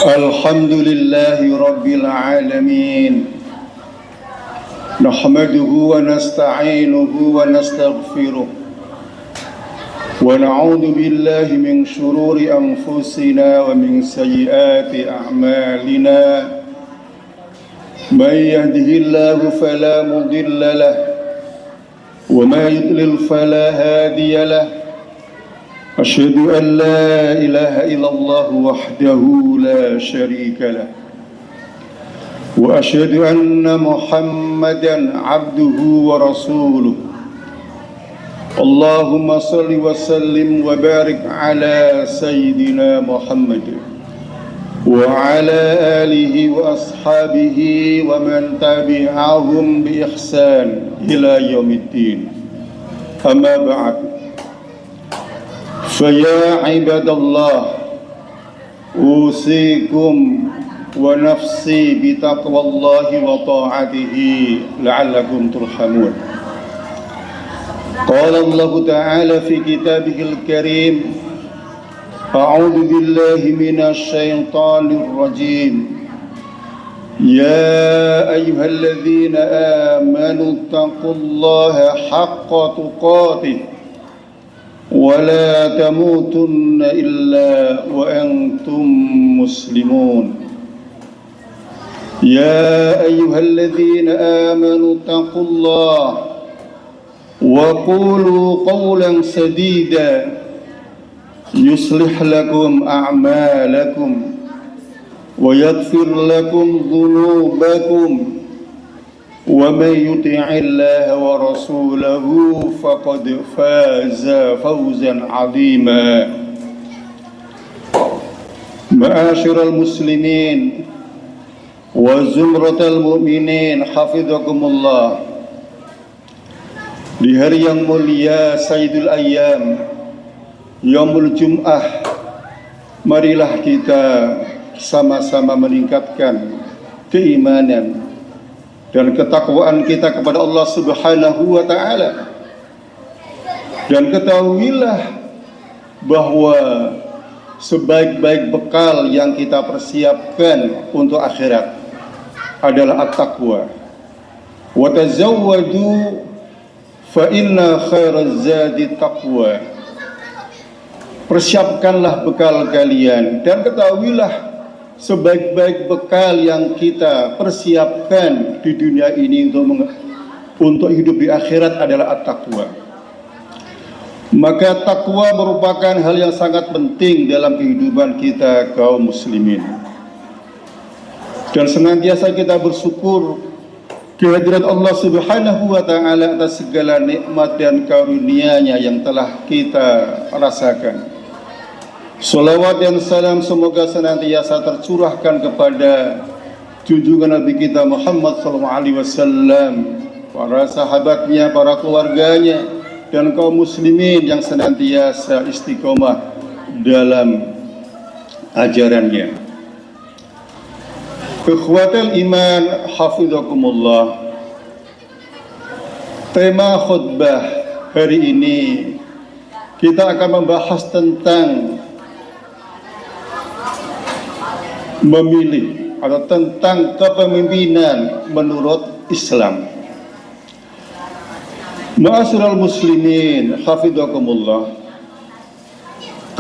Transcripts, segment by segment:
الحمد لله رب العالمين نحمده ونستعينه ونستغفره ونعوذ بالله من شرور أنفسنا ومن سيئات أعمالنا من يهده الله فلا مضل له وما يضلل فلا هادي له أشهد أن لا إله إلا الله وحده لا شريك له وأشهد أن محمدا عبده ورسوله اللهم صل وسلم وبارك على سيدنا محمد وعلى آله وأصحابه ومن تبعهم بإحسان إلى يوم الدين أما بعد فيا عباد الله أوصيكم ونفسي بتقوى الله وطاعته لعلكم ترحمون. قال الله تعالى في كتابه الكريم أعوذ بالله من الشيطان الرجيم يا أيها الذين آمنوا اتقوا الله حق تقاته ولا تموتن إلا وأنتم مسلمون يا أيها الذين آمنوا اتقوا الله وقولوا قولا سديدا يصلح لكم أعمالكم ويغفر لكم ذنوبكم ومن يطع الله ورسوله فقد فاز فوزا عظيما. معاشر المسلمين وزمرة المؤمinin hafizakumullah. Di hari yang mulia Sayyidul Ayyam Yaumul Jum'ah, marilah kita sama-sama meningkatkan keimanan dan ketakwaan kita kepada Allah Subhanahu wa ta'ala. Dan ketahuilah bahwa sebaik-baik bekal yang kita persiapkan untuk akhirat adalah at-taqwa. Wa tazawwadu fa inna khairaz zadi taqwa. Persiapkanlah bekal kalian dan ketahuilah sebaik-baik bekal yang kita persiapkan di dunia ini untuk hidup di akhirat adalah at-taqwa. Maka takwa merupakan hal yang sangat penting dalam kehidupan kita kaum muslimin. Dan senantiasa kita bersyukur kehadirat Allah Subhanahu wa ta'ala atas segala nikmat dan karunia-Nya yang telah kita rasakan. Salawat dan salam semoga senantiasa tercurahkan kepada junjungan Nabi kita Muhammad SAW, para sahabatnya, para keluarganya, dan kaum muslimin yang senantiasa istiqomah dalam ajarannya. Ikhwatal iman hafizakumullah. Tema khutbah hari ini kita akan membahas tentang memilih atau tentang kepemimpinan menurut Islam. Ma'asyiral muslimin hafizakumullah.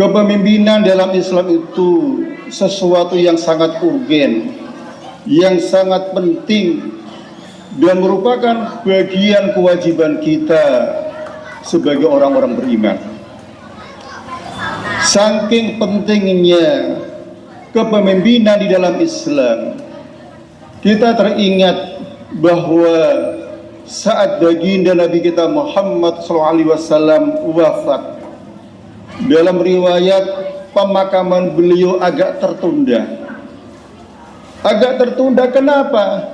Kepemimpinan dalam Islam itu sesuatu yang sangat urgen, yang sangat penting, dan merupakan bagian kewajiban kita sebagai orang-orang beriman. Saking pentingnya kepemimpinan di dalam Islam, kita teringat bahwa saat baginda Nabi kita Muhammad SAW wafat, dalam riwayat pemakaman beliau agak tertunda. Agak tertunda kenapa?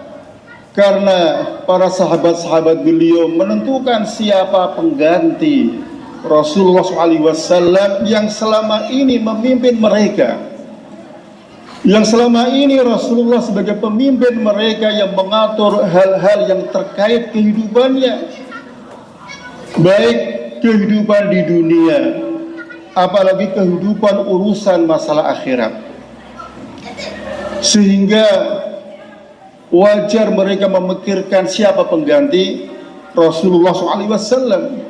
Karena para sahabat-sahabat beliau menentukan siapa pengganti Rasulullah SAW yang selama ini memimpin mereka. Yang selama ini Rasulullah sebagai pemimpin mereka yang mengatur hal-hal yang terkait kehidupannya, baik kehidupan di dunia apalagi kehidupan urusan masalah akhirat. sehingga wajar mereka memikirkan siapa pengganti Rasulullah SAW.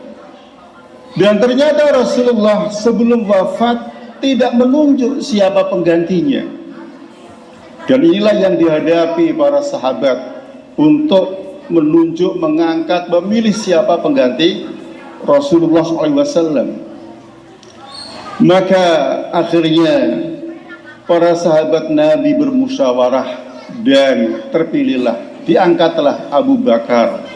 Dan ternyata Rasulullah sebelum wafat tidak menunjuk siapa penggantinya. Dan inilah yang dihadapi para sahabat untuk menunjuk, mengangkat, memilih siapa pengganti Rasulullah SAW. Maka akhirnya para sahabat Nabi bermusyawarah dan terpilihlah, diangkatlah Abu Bakar.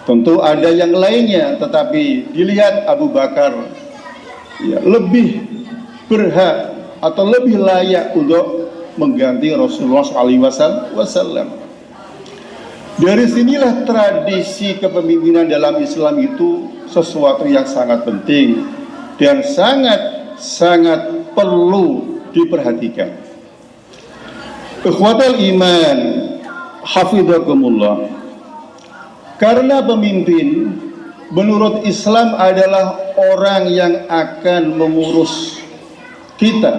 Tentu ada yang lainnya, tetapi dilihat Abu Bakar lebih berhak atau lebih layak untuk mengganti Rasulullah SAW. Dari sinilah tradisi kepemimpinan dalam Islam itu sesuatu yang sangat penting dan sangat perlu diperhatikan. Ikhwatal iman, hafidhakumullah. Karena pemimpin menurut Islam adalah orang yang akan mengurus kita,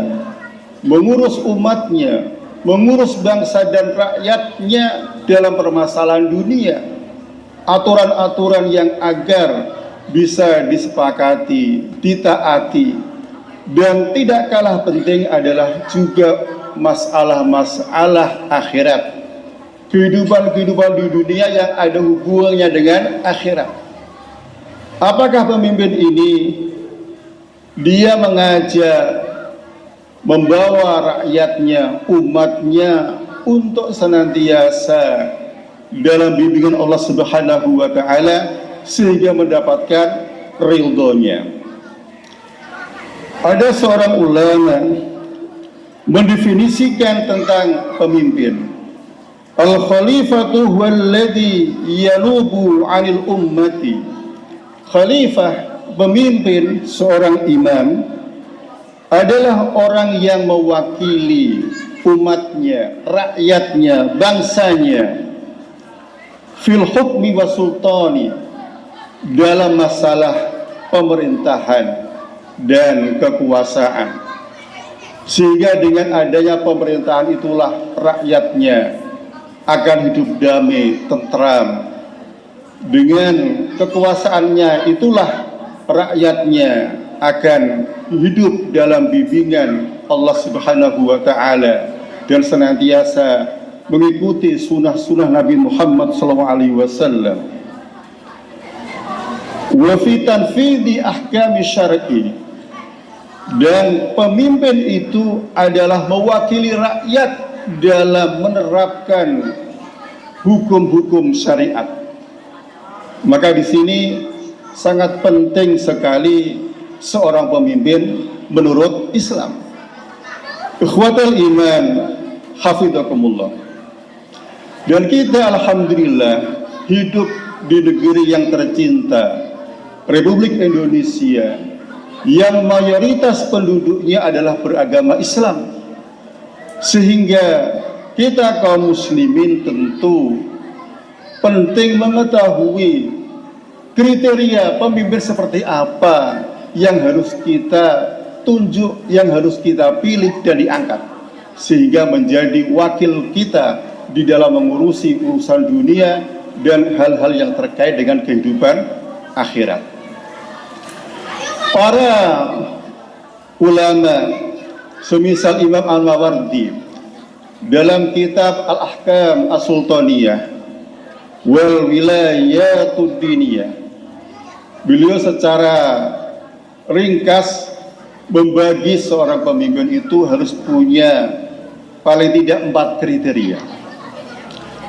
mengurus umatnya, mengurus bangsa dan rakyatnya dalam permasalahan dunia. Aturan-aturan yang agar bisa disepakati, ditaati. Dan tidak kalah penting adalah juga masalah-masalah akhirat, kehidupan di dunia yang ada hubungannya dengan akhirat. Apakah pemimpin ini dia mengajak, membawa rakyatnya, umatnya untuk senantiasa dalam bimbingan Allah Subhanahu wa Ta'ala sehingga mendapatkan ridhonya. Ada seorang ulama mendefinisikan tentang pemimpin. Al-khalifatu huwallazi yanubu 'anil ummati. Khalifah, pemimpin, seorang imam adalah orang yang mewakili umatnya, rakyatnya, bangsanya fil hukmi wa sultani, dalam masalah pemerintahan dan kekuasaan, sehingga dengan adanya pemerintahan itulah rakyatnya akan hidup damai, tentram. Dengan kekuasaannya itulah rakyatnya akan hidup dalam bimbingan Allah Subhanahu wa Ta'ala dan senantiasa mengikuti sunnah-sunnah Nabi Muhammad SAW. Wa fi tanfidhi ahkami syar'i, dan pemimpin itu adalah mewakili rakyat dalam menerapkan hukum-hukum syariat. Maka di sini sangat penting sekali seorang pemimpin menurut Islam. Ikhwatal iman, hafidhakumullah. Dan kita alhamdulillah hidup di negeri yang tercinta, Republik Indonesia, yang mayoritas penduduknya adalah beragama Islam. Sehingga kita kaum muslimin tentu penting mengetahui kriteria pemimpin seperti apa yang harus kita tunjuk, yang harus kita pilih dan diangkat, sehingga menjadi wakil kita di dalam mengurusi urusan dunia dan hal-hal yang terkait dengan kehidupan akhirat. Para ulama semisal Imam Al-Mawardi dalam kitab Al-Ahkam As-Sultaniyah wal Wilayatud Diniyah, beliau secara ringkas membagi seorang pemimpin itu harus punya paling tidak 4 kriteria.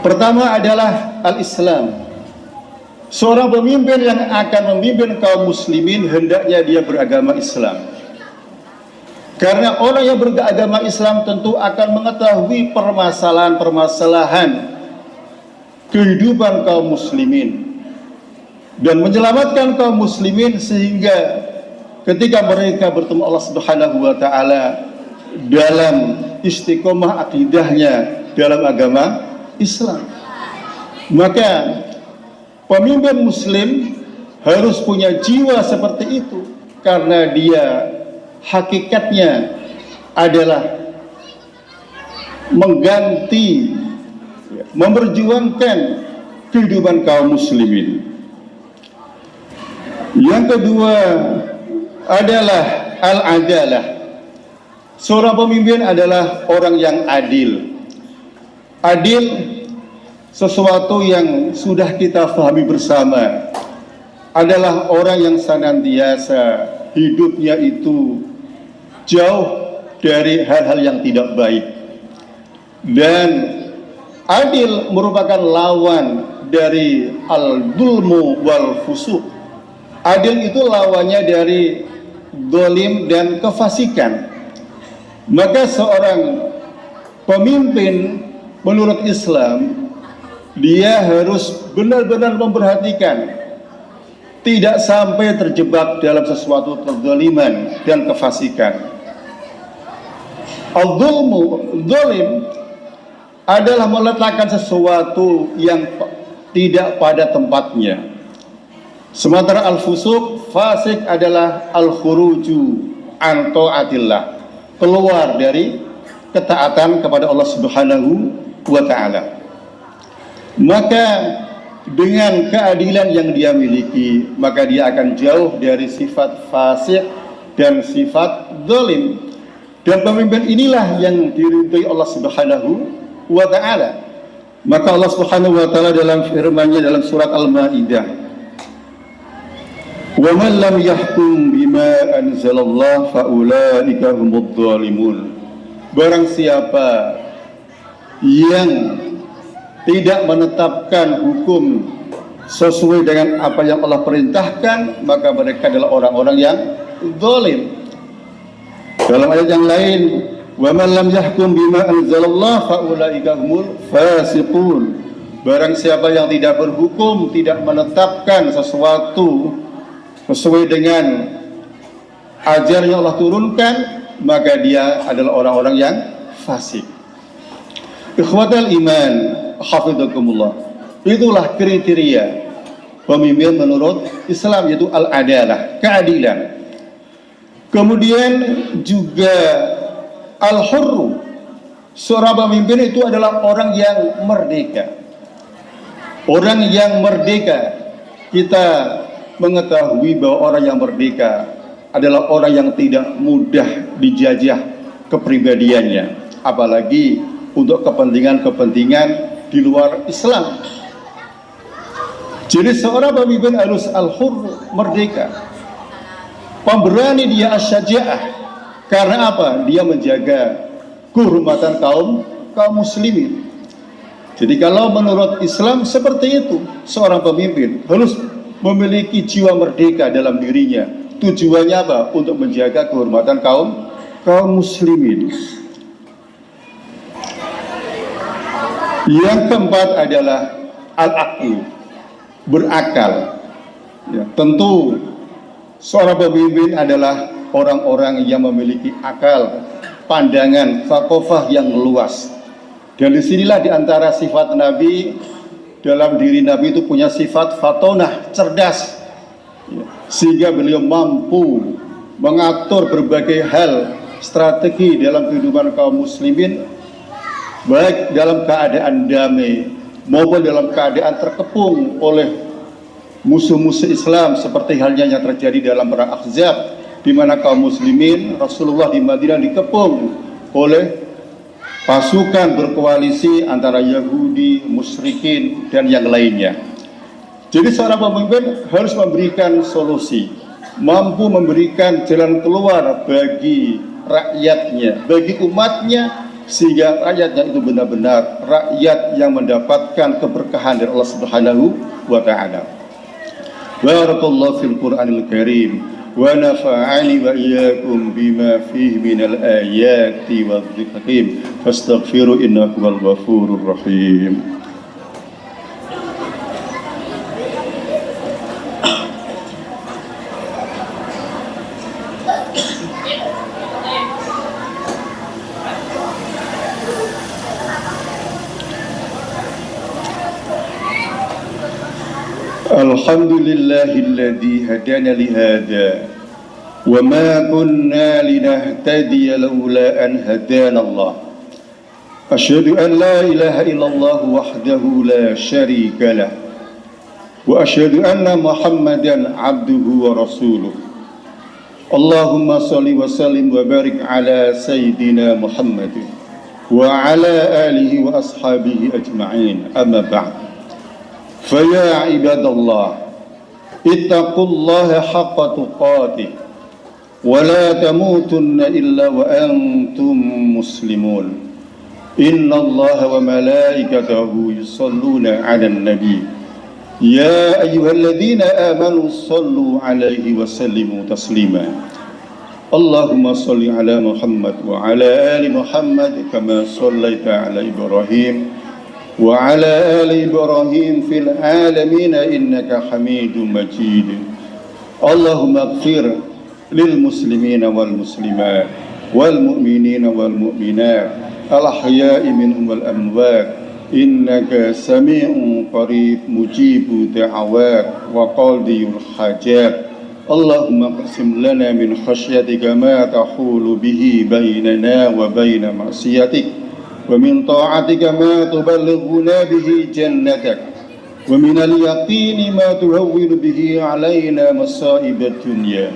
Pertama adalah al-Islam. Seorang pemimpin yang akan memimpin kaum muslimin hendaknya dia beragama Islam. Karena orang yang beragama Islam tentu akan mengetahui permasalahan-permasalahan kehidupan kaum muslimin dan menyelamatkan kaum muslimin, sehingga ketika mereka bertemu Allah Subhanahu wa Ta'ala dalam istiqomah akidahnya dalam agama Islam, maka pemimpin muslim harus punya jiwa seperti itu, karena dia hakikatnya adalah mengganti, memperjuangkan kehidupan kaum muslimin. Yang kedua adalah al-adalah. Seorang pemimpin adalah orang yang adil. Adil sesuatu yang sudah kita pahami bersama, adalah orang yang senantiasa hidupnya itu jauh dari hal-hal yang tidak baik. Dan adil merupakan lawan dari al-dzulmu wal fusuq. Adil itu lawannya dari zalim dan kefasikan. Maka seorang pemimpin menurut Islam, dia harus benar-benar memperhatikan tidak sampai terjebak dalam sesuatu kezaliman dan kefasikan. Al-dzulmu, zalim adalah meletakkan sesuatu yang tidak pada tempatnya. Sementara al-fusuq, fasik, adalah al-khuruju an ta'atillah, keluar dari ketaatan kepada Allah Subhanahu wa ta'ala. Maka dengan keadilan yang dia miliki, maka dia akan jauh dari sifat fasik dan sifat zalim. Dan pemimpin inilah yang diridhai Allah Subhanahu wa ta'ala. Maka Allah Subhanahu wa ta'ala dalam firman-Nya dalam surat Al-Maidah, "Wa man lam yahkum bima anzalallah fa ulaika humudz zalimun." Barang siapa yang tidak menetapkan hukum sesuai dengan apa yang Allah perintahkan, maka mereka adalah orang-orang yang zalim. Dalam ayat yang lain, "Wa man lam yahkum bima anzalallah fa ulaika humul fasiqun." Barang siapa yang tidak berhukum, tidak menetapkan sesuatu sesuai dengan ajaran yang Allah turunkan, maka dia adalah orang-orang yang fasik. Ikhwatal iman, hafizakumullah. Itulah kriteria pemimpin menurut Islam, yaitu al-adalah, keadilan. Kemudian juga al-hurru. Seorang pemimpin itu adalah orang yang merdeka. Orang yang merdeka, kita mengetahui bahwa orang yang merdeka adalah orang yang tidak mudah dijajah kepribadiannya, apalagi untuk kepentingan-kepentingan di luar Islam. Jadi seorang pemimpin harus al-hurr, merdeka, pemberani, dia asy-syaja'ah. Karena apa? Dia menjaga kehormatan kaum muslimin. Jadi kalau menurut Islam seperti itu, seorang pemimpin harus memiliki jiwa merdeka dalam dirinya. Tujuannya apa? Untuk menjaga kehormatan kaum muslimin. Yang keempat adalah al-aql, berakal. Ya, tentu seorang pemimpin adalah orang-orang yang memiliki akal, pandangan, thaqafah yang luas. Dan disinilah diantara sifat Nabi, dalam diri Nabi itu punya sifat fatonah, cerdas, sehingga beliau mampu mengatur berbagai hal strategi dalam kehidupan kaum muslimin, baik dalam keadaan damai maupun dalam keadaan terkepung oleh musuh-musuh Islam, seperti halnya yang terjadi dalam perang Ahzab, di mana kaum muslimin, Rasulullah di Madinah dikepung oleh pasukan berkoalisi antara Yahudi, musyrikin, dan yang lainnya. Jadi seorang pemimpin harus memberikan solusi, mampu memberikan jalan keluar bagi rakyatnya, bagi umatnya, sehingga rakyatnya itu benar-benar rakyat yang mendapatkan keberkahan dari Allah Subhanahu wa ta'ala. Barakallahu fil Qur'anil Karim wa nafa'ani wa iyyakum bima fihi minal ayati wadh-dhikril hakim. Fastaghfiru innahu wal ghafurur rahim. Alhamdulillahilladzi hadana li hada wa ma kunna linahtadiya laula an hadana Allah. أشهد أن لا إله إلا الله وحده لا شريك له وأشهد أن محمدا عبده ورسوله اللهم صل وسلم وبارك على سيدنا محمد وعلى آله وأصحابه أجمعين أما بعد فيا عباد الله اتقوا الله حق تقاته ولا تموتن إلا وأنتم مسلمون إن الله وملائكته يصلون على النبي يا أيها الذين آمنوا صلوا عليه وسلموا تسليما اللهم صل على محمد وعلى آل محمد كما صليت على إبراهيم وعلى آل إبراهيم في العالمين إنك حميد مجيد اللهم اغفر للمسلمين والمسلمات والمؤمنين والمؤمنات الأحياء منهم والأموات إنك سميع قريب مجيب دعوات وقاضي الحاجات اللهم اقسم لنا من خشيتك ما تحول به بيننا وبين معصيتك ومن طاعتك ما تبلغنا به جنتك ومن اليقين ما تهون به علينا مصائب الدنيا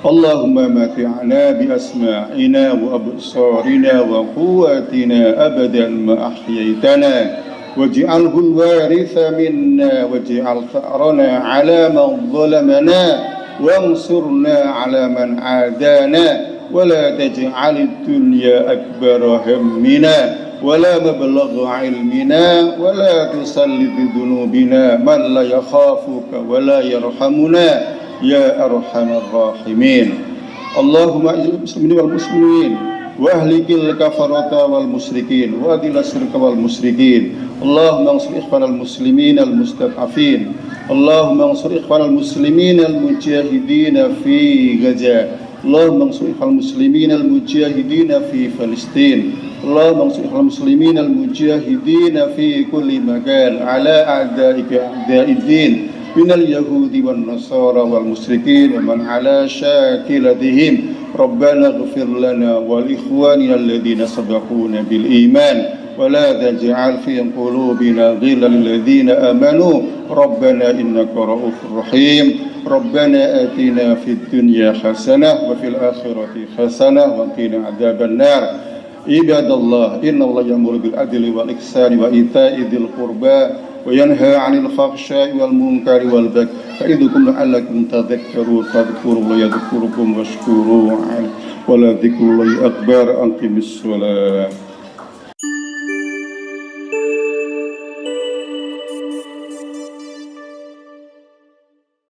اللهم متعنا بأسماعنا وأبصارنا وقواتنا أبدا ما أحييتنا واجعله الوارث منا واجعل ثأرنا على من ظلمنا وانصرنا على من عادانا ولا تجعل الدنيا أكبر همنا ولا مبلغ علمنا ولا تسلط بذنوبنا من لا يخافك ولا يرحمنا يا أرحم الراحمين اللهم أعز المسلمين والمسلمين وأهلك الكفرة والمشركين وأذل الشرك والمشركين اللهم انصر إخوان المسلمين المستضعفين اللهم انصر إخوان المسلمين المجاهدين في غزة اللهم انصر إخوان المسلمين المجاهدين في فلسطين اللهم انصر إخوان المسلمين المجاهدين في كل مكان على أعدائك أعداء الدين من اليهود والنصارى والمشركين ومن على شاكلتهم ربنا اغفر لنا ولإخواننا الذين سبقونا بالإيمان ولا تجعل في قلوبنا غلا للذين آمنوا ربنا إنك رؤوف رحيم ربنا آتنا في الدنيا حسنة وفي الآخرة حسنة وقنا عذاب النار عباد الله إن الله يأمر بالعدل والإحسان وإيتاء ذي القربى وينهى عن الفحشاء والمنكر والبغي يعظكم لعلكم تذكرون فاذكروا الله يذكركم واشكروه ولذكر الله أكبر أقم الصلاة